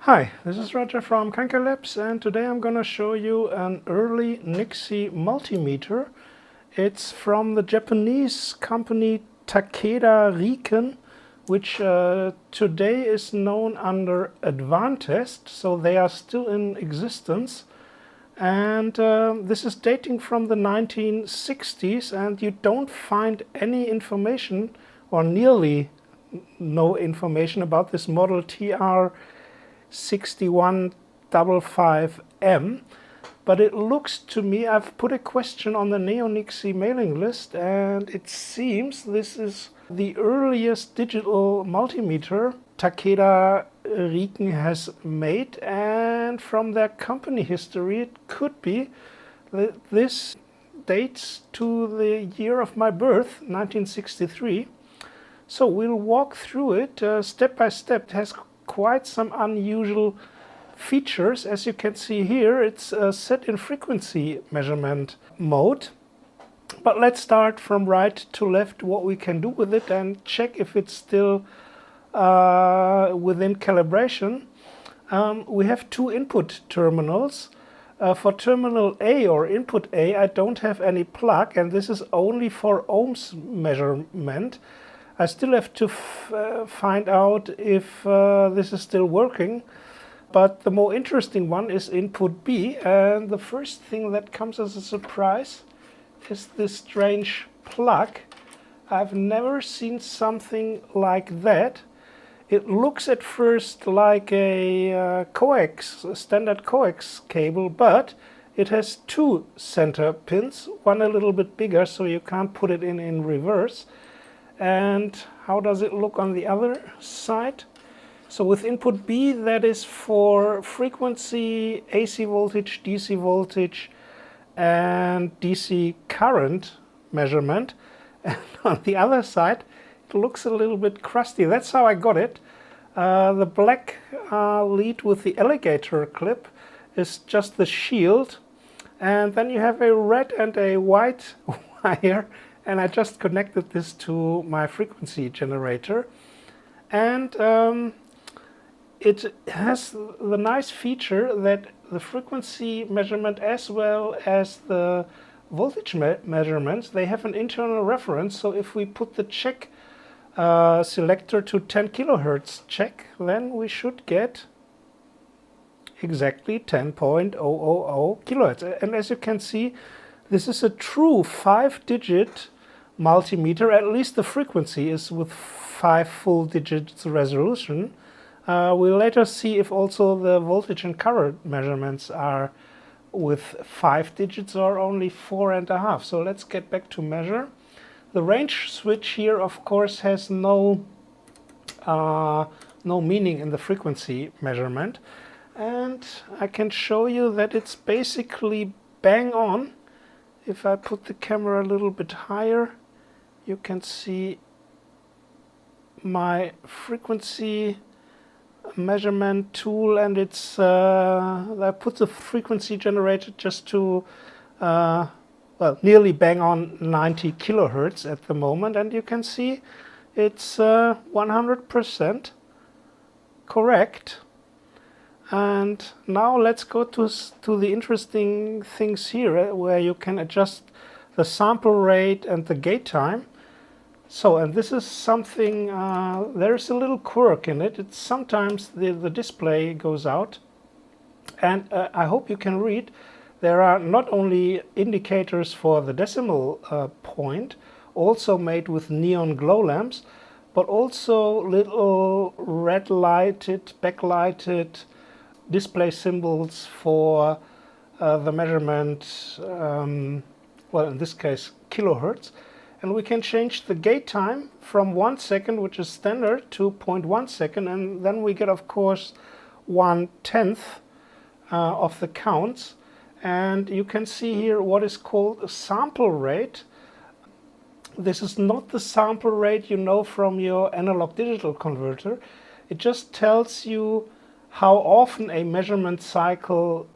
Hi, this is Roger from Kanker Labs, and today I'm going to show you an early Nixie multimeter. It's from the Japanese company Takeda-Riken, which today is known under Advantest, so they are still in existence. And this is dating from the 1960s, and you don't find any information, or nearly no information, about this model TR6155M, but it looks to me, I've put a question on the Nixie mailing list, and it seems this is the earliest digital multimeter Takeda-Riken has made, and from their company history it could be that this dates to the year of my birth, 1963. So we'll walk through it step by step. It has quite some unusual features. As you can see here, it's set in frequency measurement mode. But let's start from right to left what we can do with it and check if it's still within calibration. We have two input terminals. For terminal A or input A, I don't have any plug, and this is only for ohms measurement. I still have to find out if this is still working, but the more interesting one is input B, and the first thing that comes as a surprise is this strange plug. I've never seen something like that. It looks at first like a standard coax cable, but it has two center pins, one a little bit bigger so you can't put it in reverse. And how does it look on the other side? So with input B, that is for frequency, AC voltage, DC voltage, and DC current measurement. And on the other side, it looks a little bit crusty. That's how I got it. The black lead with the alligator clip is just the shield. And then you have a red and a white wire. And I just connected this to my frequency generator. And it has the nice feature that the frequency measurement as well as the voltage measurements, they have an internal reference. So if we put the check selector to 10 kilohertz check, then we should get exactly 10.000 kilohertz. And as you can see, this is a true 5-digit multimeter. At least the frequency is with 5 full digits resolution. We'll later see if also the voltage and current measurements are with 5 digits or only 4.5. So let's get back to measure. The range switch here, of course, has no meaning in the frequency measurement. And I can show you that it's basically bang on. If I put the camera a little bit higher, you can see my frequency measurement tool, and it's I put the frequency generator just to well, nearly bang on 90 kilohertz at the moment, and you can see it's 100% correct. And now let's go to the interesting things here, where you can adjust the sample rate and the gate time. So, and this is something, there's a little quirk in it. It's sometimes the display goes out, and I hope you can read. There are not only indicators for the decimal point, also made with neon glow lamps, but also little red lighted, backlighted display symbols for the measurement, well, in this case kilohertz. And we can change the gate time from 1 second, which is standard, to 0.1 second, and then we get, of course, 1/10 of the counts. And you can see here what is called a sample rate. This is not the sample rate you know from your analog digital converter. It just tells you how often a measurement cycle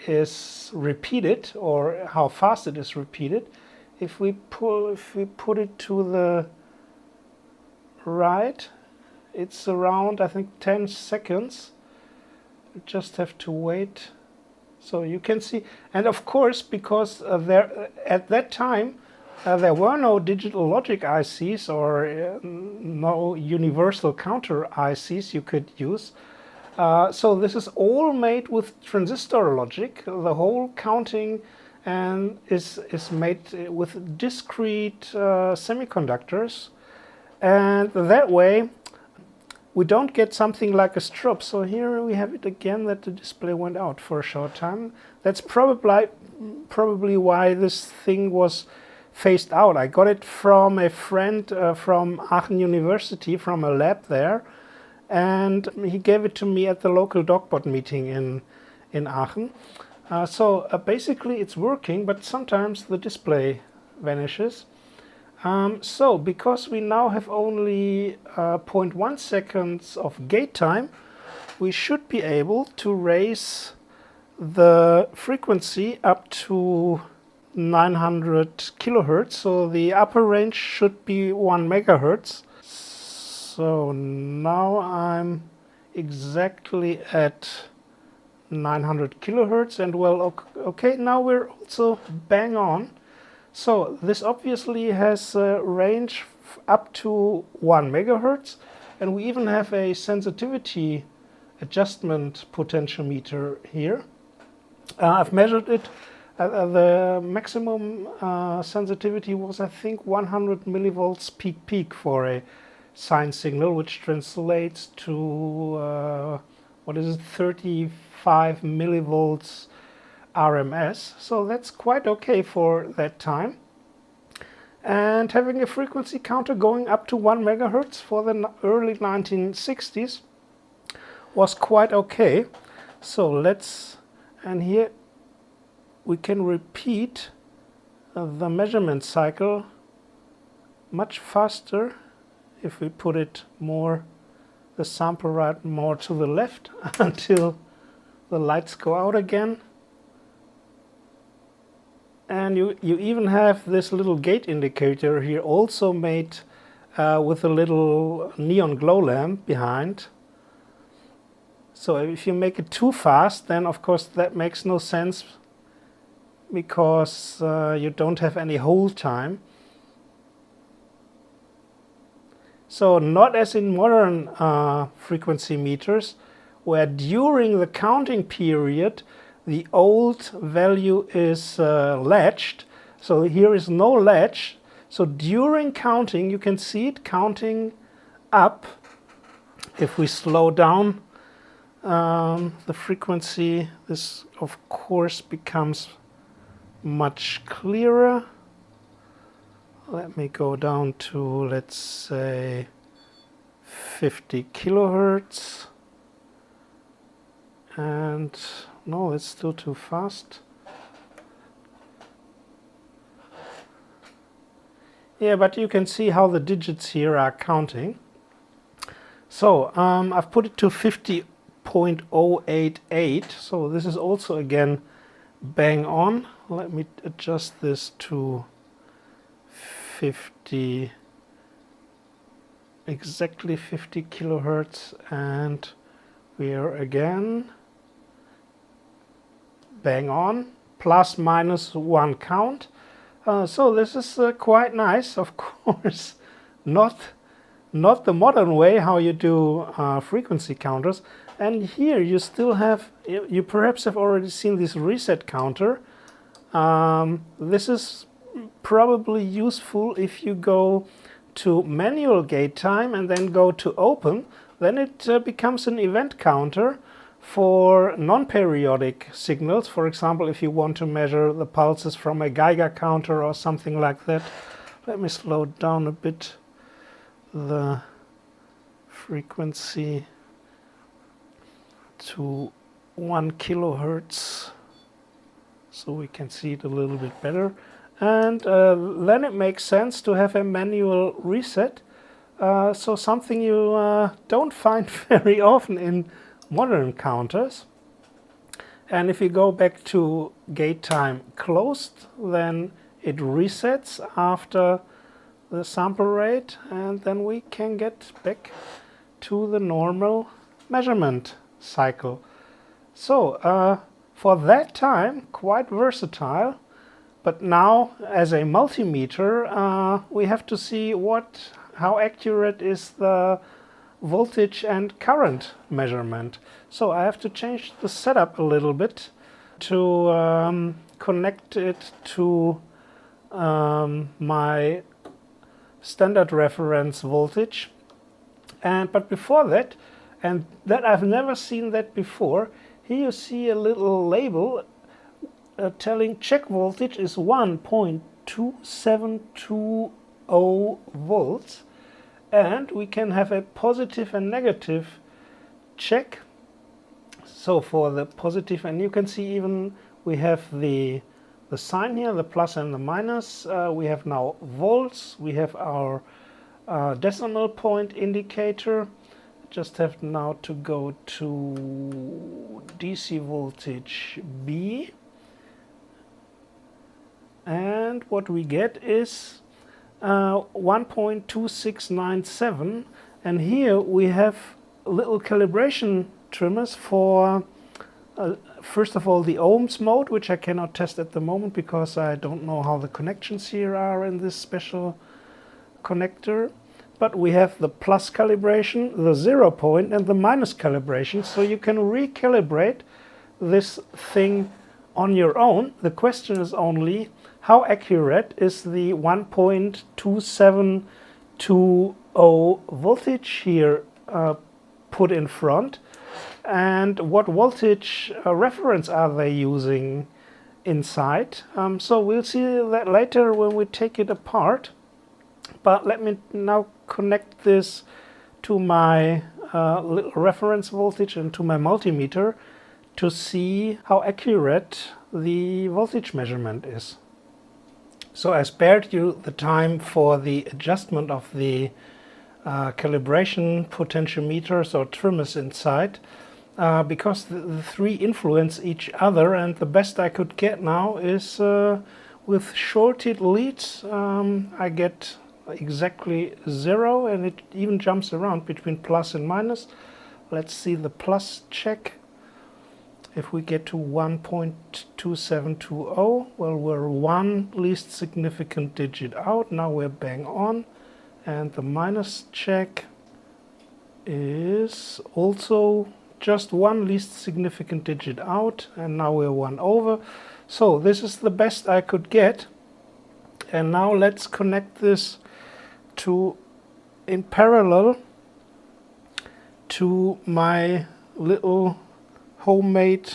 is repeated, or how fast it is repeated. If we put it to the right, it's around, I think, 10 seconds. You just have to wait. So you can see, and of course, because at that time there were no digital logic ICs or no universal counter ICs you could use. So this is all made with transistor logic. The whole counting and is made with discrete semiconductors, and that way we don't get something like a strobe. So here we have it again, that the display went out for a short time. That's probably why this thing was phased out. I got it from a friend from Aachen University, from a lab there, and he gave it to me at the local DocBot meeting in Aachen. So basically it's working, but sometimes the display vanishes. So because we now have only 0.1 seconds of gate time, we should be able to raise the frequency up to 900 kilohertz. So the upper range should be 1 megahertz. So now I'm exactly at 900 kilohertz, and well, okay, now we're also bang on. So this obviously has a range up to 1 megahertz, and we even have a sensitivity adjustment potentiometer here. I've measured it. The maximum sensitivity was, I think, 100 millivolts peak for a sine signal, which translates to what is it, 35 millivolts RMS. So that's quite okay for that time. And having a frequency counter going up to 1 megahertz for the early 1960s was quite okay. So let's, and here we can repeat the measurement cycle much faster if we put it more, the sample rate more to the left until the lights go out again. And you even have this little gate indicator here, also made with a little neon glow lamp behind. So if you make it too fast, then of course that makes no sense, because you don't have any hold time. So not as in modern frequency meters, where during the counting period the old value is latched. So here is no latch. So during counting, you can see it counting up. If we slow down the frequency, this of course becomes much clearer. Let me go down to, let's say, 50 kilohertz. And no, it's still too fast. Yeah, but you can see how the digits here are counting. So I've put it to 50.088. So this is also again bang on. Let me adjust this to 50, exactly 50 kilohertz, and we are again bang on, plus minus 1 count. So this is quite nice. Of course, not the modern way how you do frequency counters. And here you still have, you perhaps have already seen this reset counter. This is probably useful if you go to manual gate time and then go to open. Then it becomes an event counter for non-periodic signals. For example, if you want to measure the pulses from a Geiger counter or something like that. Let me slow down a bit the frequency to 1 kilohertz so we can see it a little bit better. And then it makes sense to have a manual reset. So something you don't find very often in modern counters. And if you go back to gate time closed, then it resets after the sample rate, and then we can get back to the normal measurement cycle. So for that time, quite versatile. But now, as a multimeter, we have to see how accurate is the voltage and current measurement. So I have to change the setup a little bit to connect it to my standard reference voltage. But before that, and that I've never seen that before, here you see a little label telling check voltage is 1.2720 volts, and we can have a positive and negative check. So for the positive, and you can see even we have the sign here, the plus and the minus. We have now volts, we have our decimal point indicator. Just have now to go to DC voltage B, and what we get is 1.2697, and here we have little calibration trimmers for first of all the ohms mode, which I cannot test at the moment because I don't know how the connections here are in this special connector. But we have the plus calibration, the 0 point, and the minus calibration, so you can recalibrate this thing on your own. The question is only how accurate is the 1.2720 voltage here put in front, and what voltage reference are they using inside. So we'll see that later when we take it apart. But let me now connect this to my little reference voltage and to my multimeter to see how accurate the voltage measurement is. So I spared you the time for the adjustment of the calibration potentiometers or trimmers inside because the three influence each other, and the best I could get now is with shorted leads I get exactly 0, and it even jumps around between plus and minus. Let's see the plus check. If we get to 1.2720, well, we're one least significant digit out. Now we're bang on. And the minus check is also just one least significant digit out, and now we're one over. So this is the best I could get. And now let's connect this in parallel to my little homemade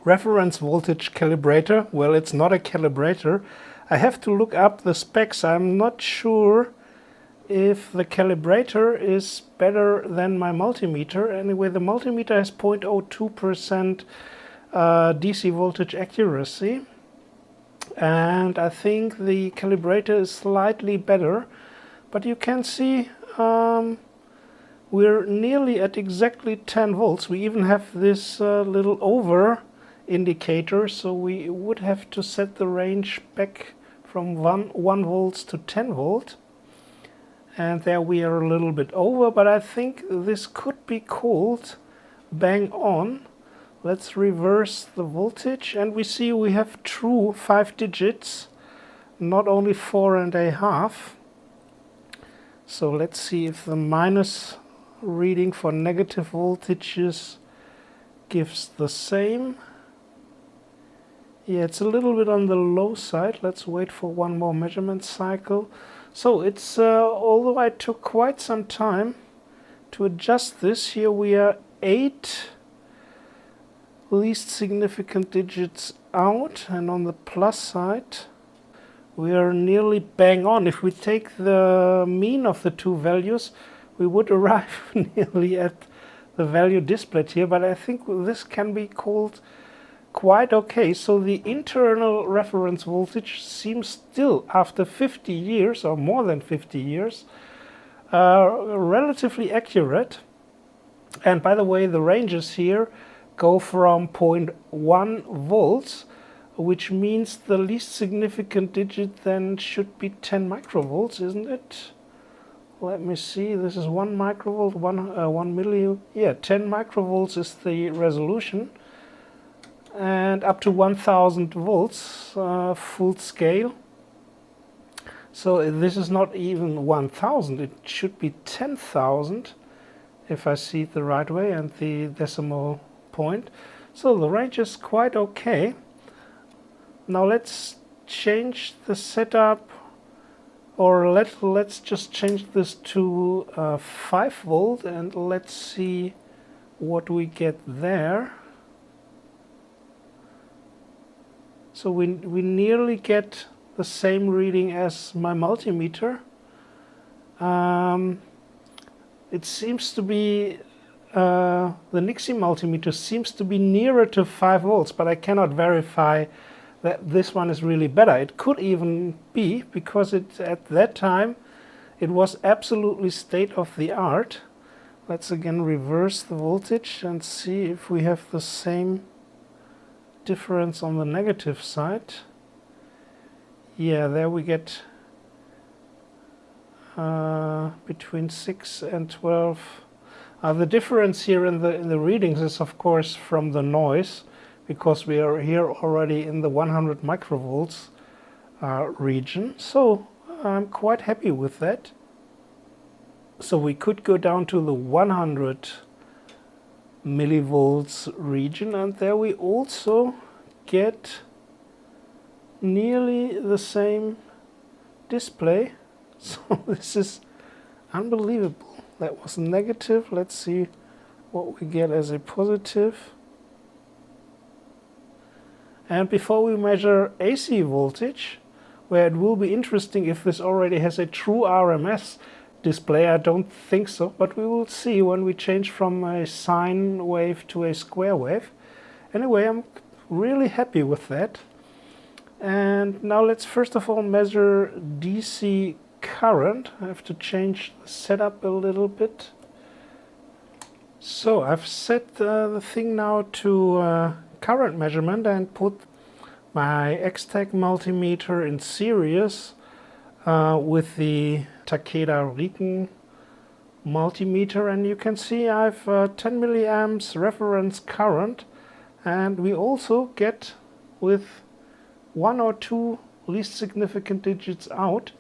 reference voltage calibrator. Well, it's not a calibrator. I have to look up the specs. I'm not sure if the calibrator is better than my multimeter. Anyway, the multimeter has 0.02% DC voltage accuracy, and I think the calibrator is slightly better, but you can see we're nearly at exactly 10 volts. We even have this little over indicator, so we would have to set the range back from 1 volts to 10 volt. And there we are a little bit over, but I think this could be called bang on. Let's reverse the voltage, and we see we have true 5 digits, not only 4.5. So let's see if the minus reading for negative voltages gives the same. Yeah, it's a little bit on the low side. Let's wait for one more measurement cycle. So it's, although I took quite some time to adjust this, here we are 8 least significant digits out, and on the plus side we are nearly bang on. If we take the mean of the two values, we would arrive nearly at the value displayed here, but I think this can be called quite okay. So the internal reference voltage seems still, after 50 years or more than 50 years, relatively accurate. And by the way, the ranges here go from 0.1 volts, which means the least significant digit then should be 10 microvolts, isn't it? let me see, this is 1 microvolt, 1 milli, yeah, 10 microvolts is the resolution, and up to 1000 volts full scale. So this is not even 1000, it should be 10,000 if I see it the right way and the decimal point. So the range is quite okay. Now let's change the setup, or let's just change this to 5 volt and let's see what we get there. So we nearly get the same reading as my multimeter. It seems to be the Nixie multimeter seems to be nearer to 5 volts, but I cannot verify that this one is really better. It could even be because at that time it was absolutely state of the art. Let's again reverse the voltage and see if we have the same difference on the negative side. Yeah, there we get between 6 and 12. The difference here in the readings is of course from the noise, because we are here already in the 100 microvolts region. So I'm quite happy with that. So we could go down to the 100 millivolts region, and there we also get nearly the same display. So this is unbelievable. That was negative. Let's see what we get as a positive. And before we measure AC voltage, where it will be interesting if this already has a true RMS display, I don't think so, but we will see when we change from a sine wave to a square wave. Anyway, I'm really happy with that. And now let's first of all measure DC current. I have to change the setup a little bit. So I've set the thing now to current measurement and put my X-Tech multimeter in series with the Takeda-Riken multimeter, and you can see I've 10 milliamps reference current, and we also get with 1 or 2 least significant digits out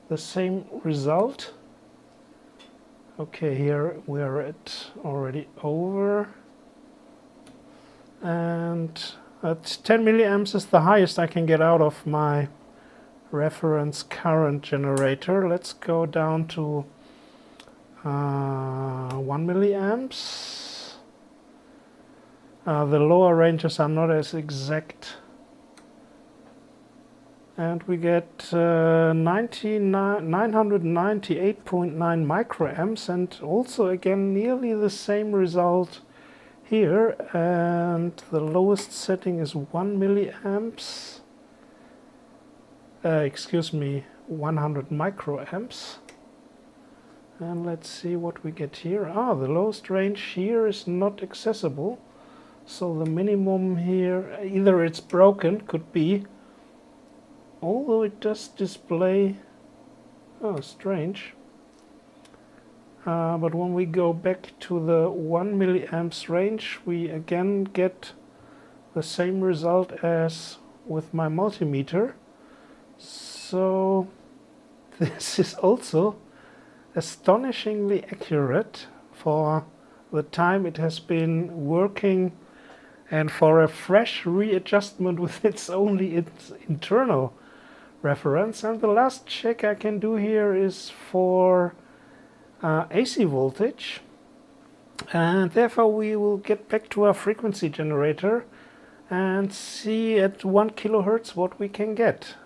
the same result. Okay, here we are at already over, and at 10 milliamps is the highest I can get out of my reference current generator. Let's go down to 1 milliamps. The lower ranges are not as exact, and we get 998.9 microamps, and also again nearly the same result here, and the lowest setting is 1 milliamps. Excuse me, 100 microamps. And let's see what we get here. The lowest range here is not accessible. So the minimum here, either it's broken, could be, although it does display, strange. But when we go back to the 1 milliamps range, we again get the same result as with my multimeter. So this is also astonishingly accurate for the time it has been working, and for a fresh readjustment with its internal reference. And the last check I can do here is for AC voltage, and therefore we will get back to our frequency generator and see at 1 kilohertz what we can get.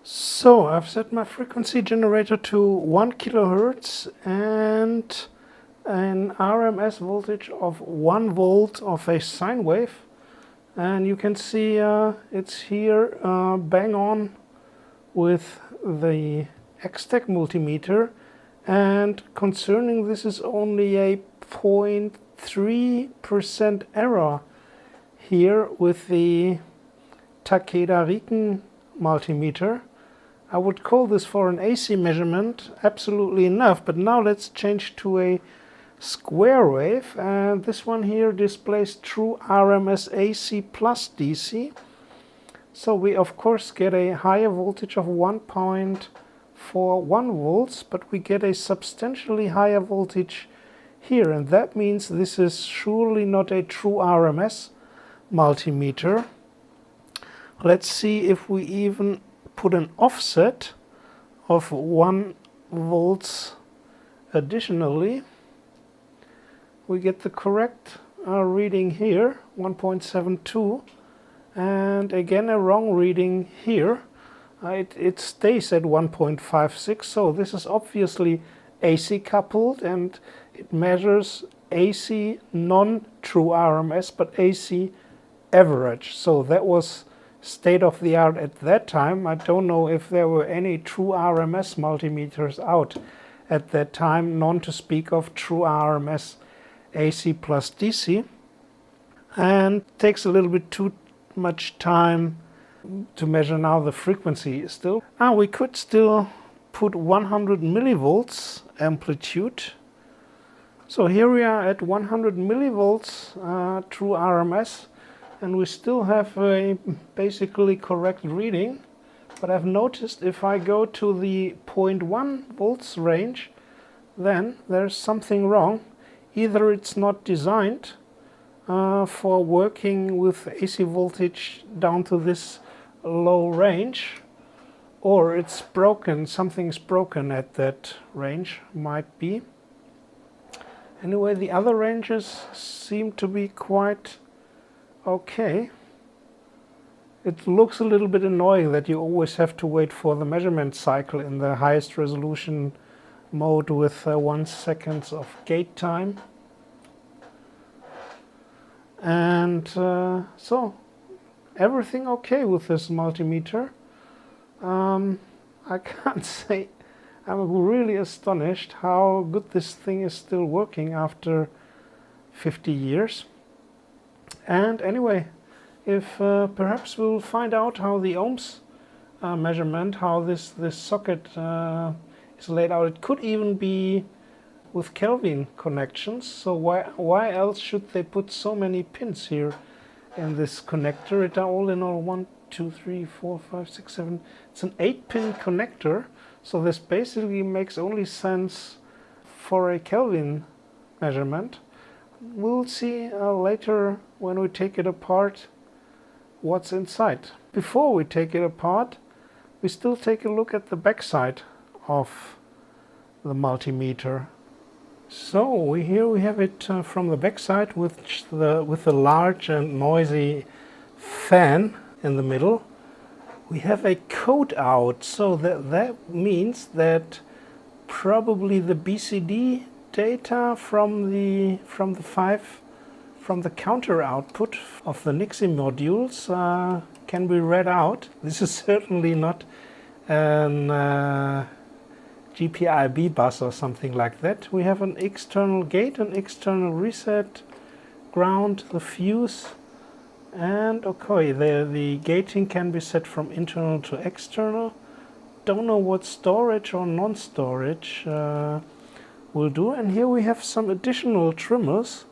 So I've set my frequency generator to 1 kilohertz and an RMS voltage of 1 volt of a sine wave, and you can see it's here bang on with the X-Tech multimeter. And concerning this is only a 0.3% error here with the Takeda-Riken multimeter. I would call this for an AC measurement absolutely enough, but now let's change to a square wave, and this one here displays true RMS AC plus DC. So we of course get a higher voltage of 1.41 volts, but we get a substantially higher voltage here, and that means this is surely not a true RMS multimeter. Let's see if we even put an offset of 1 volts additionally. We get the correct reading here, 1.72, and again a wrong reading here. It stays at 1.56, so this is obviously AC coupled, and it measures AC non-true RMS, but AC average. So that was state of the art at that time. I don't know if there were any true RMS multimeters out at that time, none to speak of true RMS AC plus DC, and takes a little bit too much time to measure now the frequency still. We could still put 100 millivolts amplitude. So here we are at 100 millivolts true RMS, and we still have a basically correct reading. But I've noticed if I go to the 0.1 volts range, then there's something wrong. Either it's not designed for working with AC voltage down to this low range, or it's broken, something's broken at that range, might be. Anyway, the other ranges seem to be quite okay. It looks a little bit annoying that you always have to wait for the measurement cycle in the highest resolution mode with 1 second of gate time. And so everything okay with this multimeter. I can't say, I'm really astonished how good this thing is still working after 50 years. And anyway, if perhaps we'll find out how the ohms measurement, how this socket is laid out. It could even be with Kelvin connections. So why else should they put so many pins here in this connector? It are all in all 1, 2, 3, 4, 5, 6, 7. It's an 8-pin connector. So this basically makes only sense for a Kelvin measurement. We'll see later when we take it apart what's inside. Before we take it apart, we still take a look at the backside of the multimeter. So here we have it from the backside with the large and noisy fan in the middle. We have a code out, so that means that probably the BCD data from the counter output of the Nixie modules can be read out. This is certainly not an GPIB bus or something like that. We have an external gate, an external reset, ground, the fuse, and okay, the gating can be set from internal to external. Don't know what storage or non-storage will do. And here we have some additional trimmers.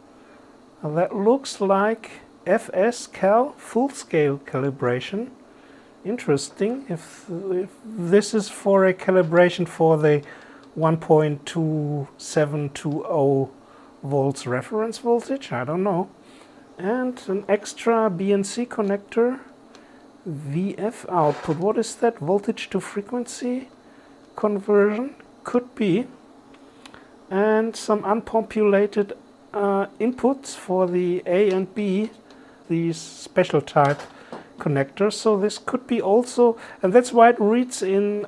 That looks like FS Cal full scale calibration. Interesting. If this is for a calibration for the 1.2720 volts reference voltage, I don't know. And an extra BNC connector, VF output. What is that? Voltage to frequency conversion? Could be. And some unpopulated inputs for the A and B, these special type connectors. So this could be also, and that's why it reads in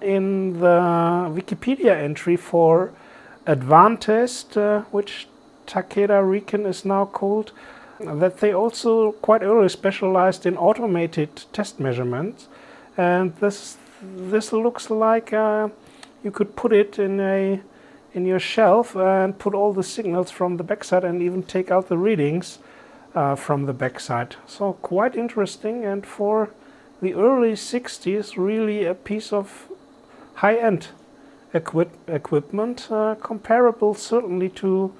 the Wikipedia entry for Advantest, which Takeda-Riken is now called, that they also quite early specialized in automated test measurements. And this looks like you could put it in your shelf and put all the signals from the backside and even take out the readings from the backside. So quite interesting, and for the early 60s really a piece of high-end equipment, comparable certainly to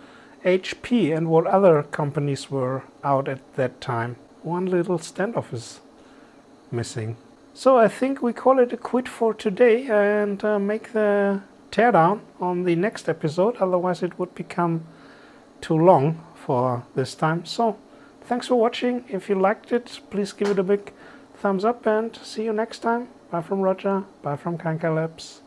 HP and what other companies were out at that time. One little standoff is missing. So I think we call it a quit for today and make the teardown on the next episode, otherwise it would become too long for this time. So thanks for watching. If you liked it, please give it a big thumbs up and see you next time. Bye from Roger, bye from Kanka Labs.